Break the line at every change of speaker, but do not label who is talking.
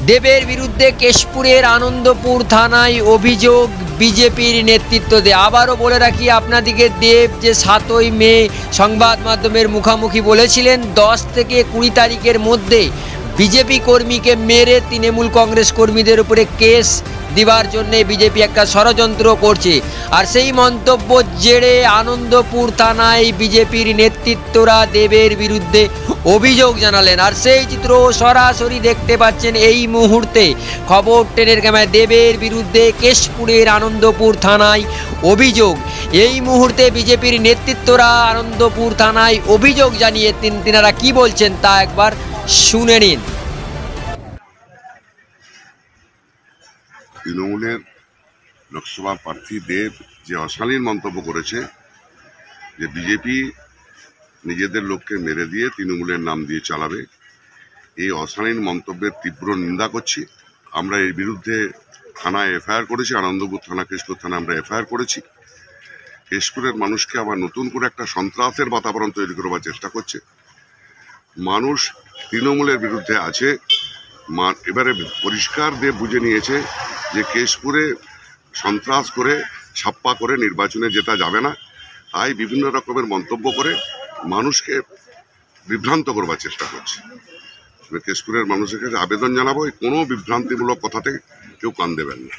দেবের বিরুদ্ধে কেশপুরের আনন্দপুর থানায় অভিযোগ বিজেপির নেতৃত্বে। আবারও বলে রাখি আপনাদিকে, দেব যে 7ই মে সংবাদ মাধ্যমের মুখোমুখি বলেছিলেন 10 থেকে 20 তারিখের মধ্যে বিজেপি কর্মীকে মেরে তৃণমূল কংগ্রেস কর্মীদের উপরে কেস দেওয়ার জন্য বিজেপি একটা ষড়যন্ত্র করছে। আর সেই মন্তব্য জেরে আনন্দপুর থানায় বিজেপির নেতৃত্বরা দেবের বিরুদ্ধে অভিযোগ জানালেন। আর সেই চিত্র সরাসরি দেখতে পাচ্ছেন এই মুহূর্তে। খবর ট্রেনের ক্যামেরায় দেবের বিরুদ্ধে কেশপুরের আনন্দপুর থানায় অভিযোগ। এই মুহূর্তে বিজেপির নেতৃত্বরা আনন্দপুর থানায় অভিযোগ জানিয়ে তিনারা কি বলছেন তা একবার শুনে নিন।
তৃণমূলের লোকসভা প্রার্থী দেব যে অশালীন মন্তব্য করেছে যে বিজেপি নিজেদের লোককে মেরে দিয়ে তৃণমূলের নাম দিয়ে চালাবে, এই অশালীন মন্তব্যের তীব্র নিন্দা করছি। আমরা এর বিরুদ্ধে থানায় এফআইআর করেছি, আনন্দপুর থানা, কেশপুর থানায় আমরা এফআইআর করেছি। কেশপুরের মানুষকে আবার নতুন করে একটা সন্ত্রাসের বাতাবরণ তৈরি করবার চেষ্টা করছে। মানুষ তৃণমূলের বিরুদ্ধে আছে। এবারে পরিষ্কার দিয়ে বুঝে নিয়েছে যে কেশপুরে সন্ত্রাস করে ছাপ্পা করে নির্বাচনে জেতা যাবে না। তাই বিভিন্ন রকমের মন্তব্য করে মানুষকে বিভ্রান্ত করবার চেষ্টা করছে। কেশপুরের মানুষের কাছে আবেদন জানাবো, কোনো বিভ্রান্তিমূলক কথাতে কেউ কান দেবেন না।